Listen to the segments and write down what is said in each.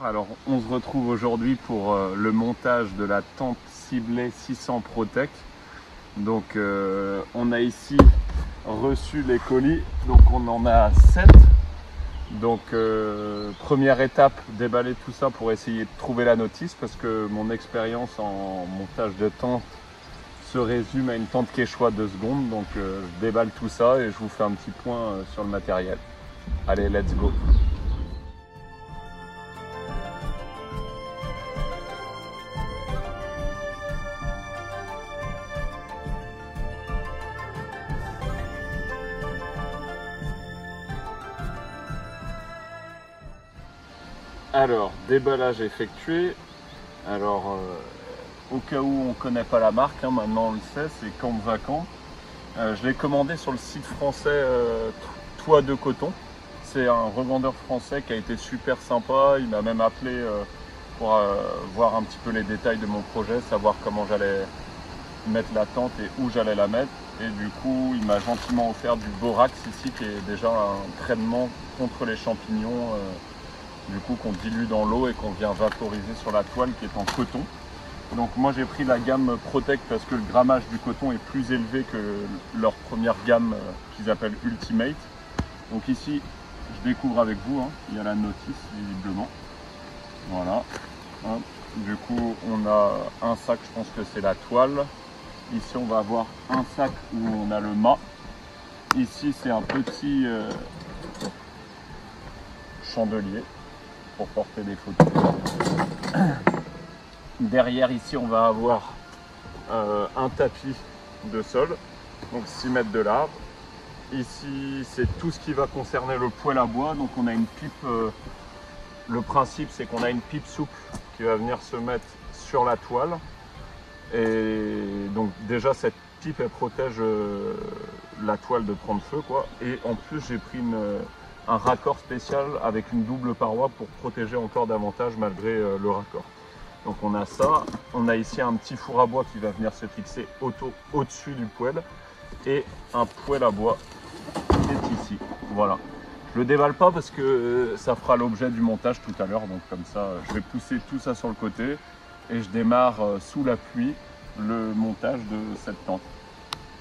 Alors on se retrouve aujourd'hui pour le montage de la tente ciblée 600 Protec. Donc on a ici reçu les colis, donc on en a 7. Donc première étape, déballer tout ça pour essayer de trouver la notice, parce que mon expérience en montage de tente se résume à une tente Quechua 2 secondes. Donc je déballe tout ça et je vous fais un petit point sur le matériel. Allez, let's go! Alors, déballage effectué. Alors, au cas où on ne connaît pas la marque, maintenant on le sait, c'est Camp Vacant. Je l'ai commandé sur le site français Toit de Coton. C'est un revendeur français qui a été super sympa. Il m'a même appelé pour voir un petit peu les détails de mon projet, savoir comment j'allais mettre la tente et où j'allais la mettre. Et du coup, il m'a gentiment offert du borax ici, qui est déjà un traitement contre les champignons. Du coup, qu'on dilue dans l'eau et qu'on vient vaporiser sur la toile qui est en coton. Donc moi j'ai pris la gamme Protec parce que le grammage du coton est plus élevé que leur première gamme qu'ils appellent Ultimate. Donc ici je découvre avec vous, il y a la notice visiblement. Voilà. Du coup on a un sac, je pense que c'est la toile. Ici on va avoir un sac où on a le mât. Ici c'est un petit chandelier pour porter des photos. Derrière ici on va avoir un tapis de sol, donc 6 mètres de large. Ici c'est tout ce qui va concerner le poêle à bois, donc on a une pipe, le principe c'est qu'on a une pipe souple qui va venir se mettre sur la toile. Et donc déjà cette pipe elle protège la toile de prendre feu quoi. Et en plus j'ai pris un raccord spécial avec une double paroi pour protéger encore davantage malgré le raccord. Donc on a ça, on a ici un petit four à bois qui va venir se fixer au-dessus du poêle et un poêle à bois qui est ici. Voilà. Je le déballe pas parce que ça fera l'objet du montage tout à l'heure. Donc comme ça, je vais pousser tout ça sur le côté et je démarre sous la pluie le montage de cette tente.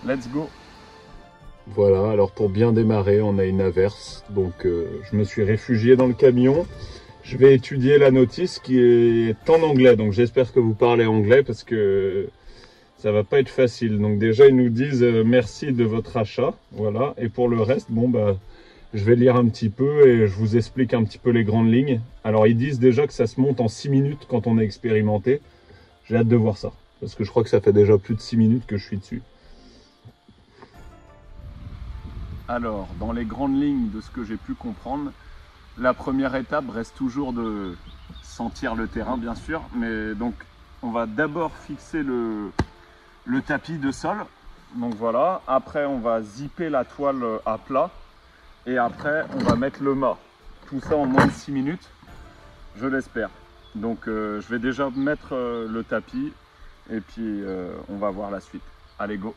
Let's go! Voilà, alors pour bien démarrer, on a une averse, donc je me suis réfugié dans le camion. Je vais étudier la notice qui est en anglais, donc j'espère que vous parlez anglais parce que ça va pas être facile. Donc déjà ils nous disent merci de votre achat, voilà. Et pour le reste, bon bah je vais lire un petit peu et je vous explique un petit peu les grandes lignes. Alors ils disent déjà que ça se monte en 6 minutes quand on est expérimenté. J'ai hâte de voir ça, parce que je crois que ça fait déjà plus de 6 minutes que je suis dessus. Alors, dans les grandes lignes de ce que j'ai pu comprendre, la première étape reste toujours de sentir le terrain, bien sûr. Mais donc, on va d'abord fixer le tapis de sol. Donc voilà. Après, on va zipper la toile à plat. Et après, on va mettre le mât. Tout ça en moins de 6 minutes, je l'espère. Donc, je vais déjà mettre le tapis. Et puis, on va voir la suite. Allez, go!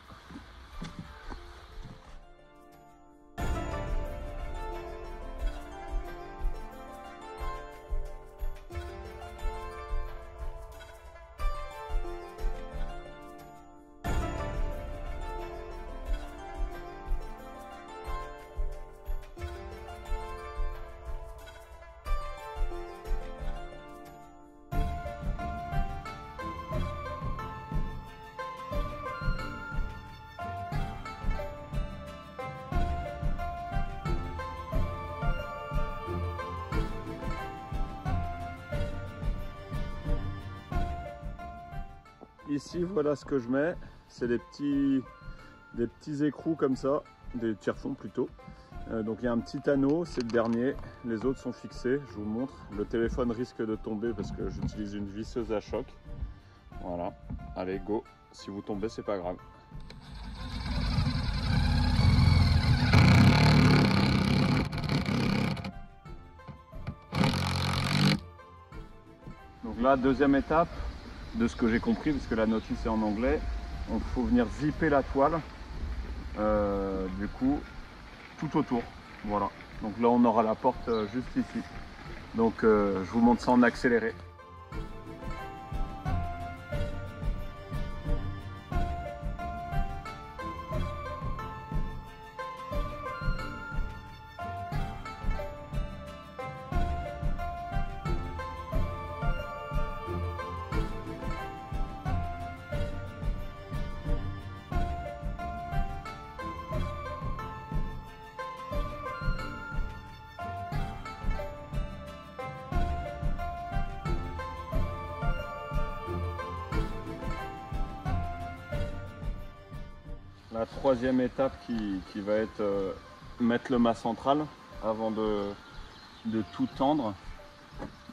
Ici, voilà ce que je mets. C'est des petits écrous comme ça, des tire-fonds plutôt. Donc il y a un petit anneau, c'est le dernier. Les autres sont fixés, je vous montre. Le téléphone risque de tomber parce que j'utilise une visseuse à choc. Voilà, allez go. Si vous tombez, c'est pas grave. Donc là, deuxième étape, de ce que j'ai compris, parce que la notice est en anglais, il faut venir zipper la toile, du coup, tout autour. Voilà. Donc là, on aura la porte juste ici. Donc je vous montre ça en accéléré. La troisième étape qui va être mettre le mât central avant de tout tendre.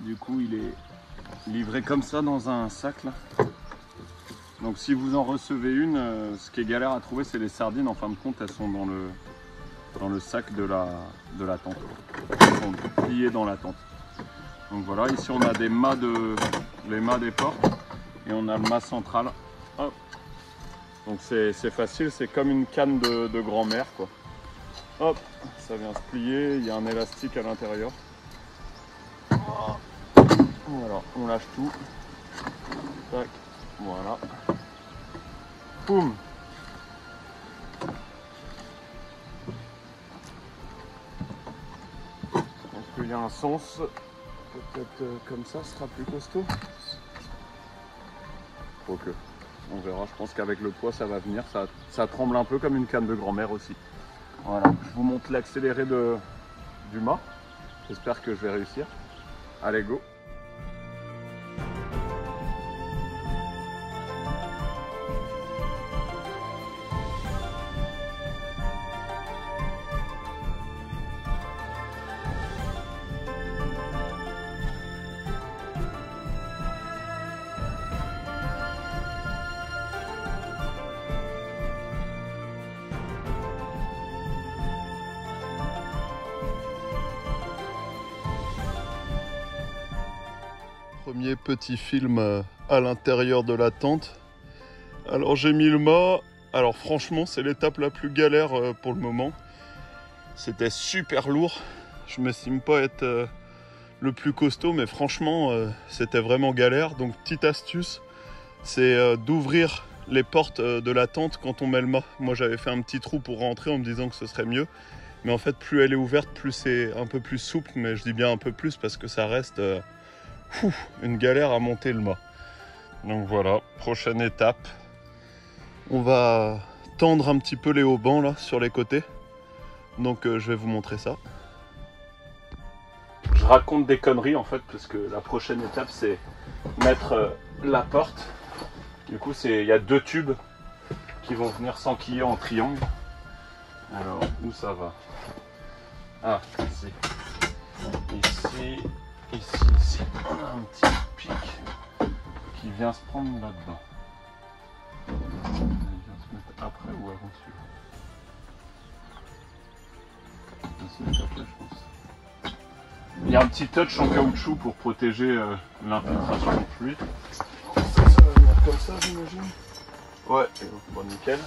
Du coup il est livré comme ça dans un sac là. Donc si vous en recevez une, ce qui est galère à trouver c'est les sardines. En fin de compte elles sont dans le sac de la tente. Elles sont pliées dans la tente. Donc voilà, ici on a les mâts des portes et on a le mât central. Hop. Donc c'est facile, c'est comme une canne de grand-mère quoi. Hop, ça vient se plier, il y a un élastique à l'intérieur. Voilà, on lâche tout. Tac, voilà. Boum. Est-ce qu'il y a un sens? Peut-être comme ça, ce sera plus costaud. Quoique. On verra, je pense qu'avec le poids ça va venir, ça tremble un peu comme une canne de grand-mère aussi. Voilà, je vous montre l'accéléré du mât. J'espère que je vais réussir. Allez, go! Premier petit film à l'intérieur de la tente. Alors j'ai mis le mât. Alors franchement c'est l'étape la plus galère pour le moment. C'était super lourd. Je m'estime pas être le plus costaud mais franchement c'était vraiment galère. Donc petite astuce, c'est d'ouvrir les portes de la tente quand on met le mât. Moi j'avais fait un petit trou pour rentrer en me disant que ce serait mieux. Mais en fait plus elle est ouverte plus c'est un peu plus souple. Mais je dis bien un peu plus parce que ça reste... une galère à monter le mât. Donc voilà, prochaine étape. On va tendre un petit peu les haubans là sur les côtés. Donc je vais vous montrer ça. Je raconte des conneries en fait parce que la prochaine étape c'est mettre la porte. Du coup il y a deux tubes qui vont venir s'enquiller en triangle. Alors où ça va? Ah ici. Ici, on a un petit pic qui vient se prendre là-dedans. Il vient se mettre après ou avant celui-là? Je pense. Il y a un petit touch en caoutchouc pour protéger l'infiltration de fluide. Ça va venir comme ça, j'imagine? Ouais, bon, nickel.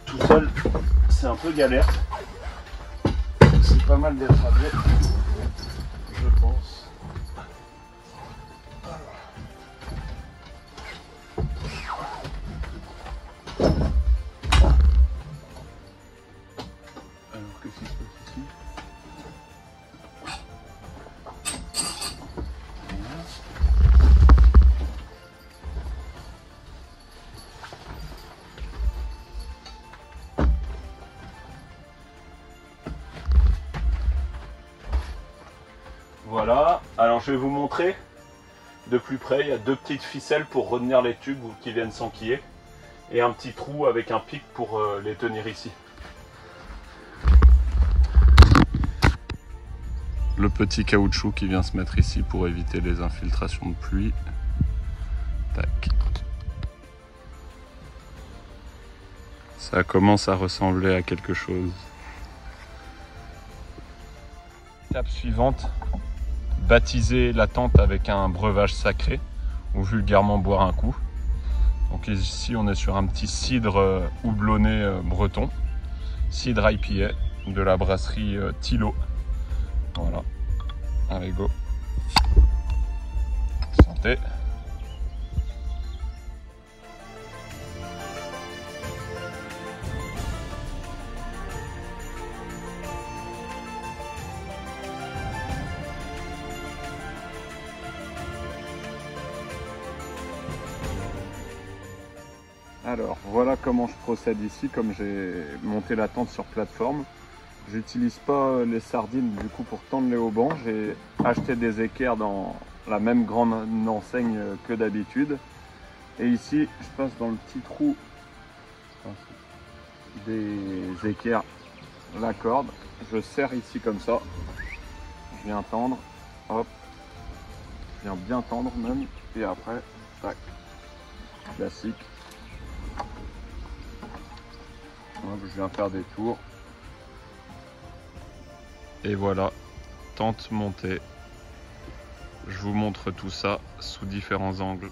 Tout seul, c'est un peu galère. C'est pas mal d'être habillé, je pense. Alors qu'est-ce qui se passe ici? Voilà, alors je vais vous montrer de plus près, il y a deux petites ficelles pour retenir les tubes qui viennent s'enquiller et un petit trou avec un pic pour les tenir ici. Le petit caoutchouc qui vient se mettre ici pour éviter les infiltrations de pluie. Tac. Ça commence à ressembler à quelque chose. Étape suivante, baptiser la tente avec un breuvage sacré ou vulgairement boire un coup. Donc ici on est sur un petit cidre houblonné breton, cidre IPA de la brasserie Thilo. Voilà. Allez, go. Santé. Alors voilà comment je procède ici, comme j'ai monté la tente sur plateforme. J'utilise pas les sardines du coup pour tendre les haubans. J'ai acheté des équerres dans la même grande enseigne que d'habitude. Et ici je passe dans le petit trou des équerres la corde. Je serre ici comme ça. Je viens tendre. Hop. Je viens bien tendre même. Et après, tac. Classique. Donc, je viens faire des tours. Et voilà, tente montée. Je vous montre tout ça sous différents angles.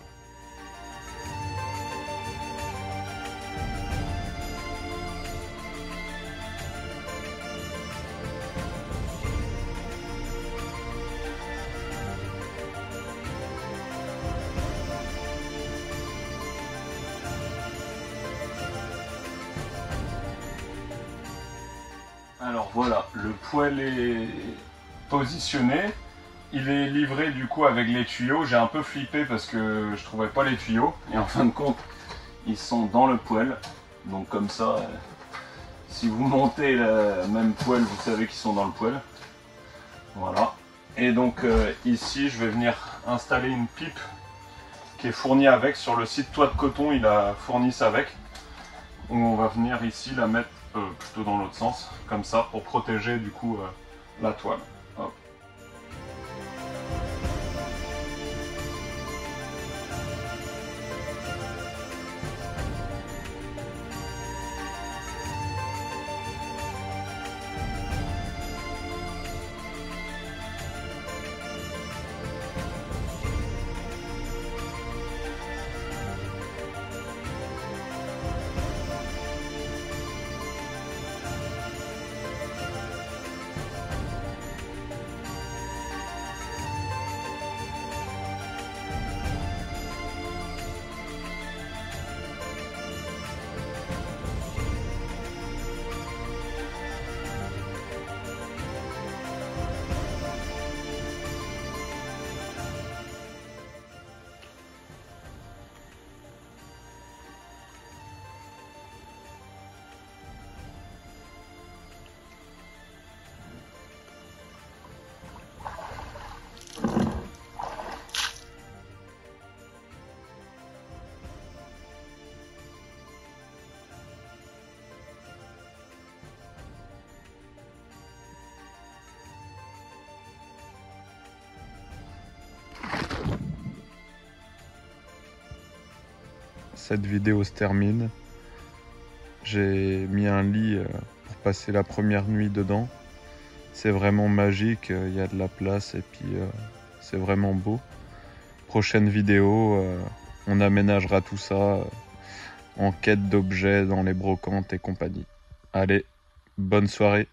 Alors voilà, le poêle est positionné, il est livré du coup avec les tuyaux. J'ai un peu flippé parce que je trouvais pas les tuyaux et en fin de compte ils sont dans le poêle. Donc comme ça, si vous montez le même poêle, vous savez qu'ils sont dans le poêle. Voilà. Et donc ici je vais venir installer une pipe qui est fournie avec. Sur le site Toit de Coton, il a fourni ça avec. Où on va venir ici la mettre plutôt dans l'autre sens, comme ça, pour protéger du coup la toile. Hop. Cette vidéo se termine. J'ai mis un lit pour passer la première nuit dedans. C'est vraiment magique, il y a de la place et puis c'est vraiment beau. Prochaine vidéo, on aménagera tout ça en quête d'objets dans les brocantes et compagnie. Allez, bonne soirée.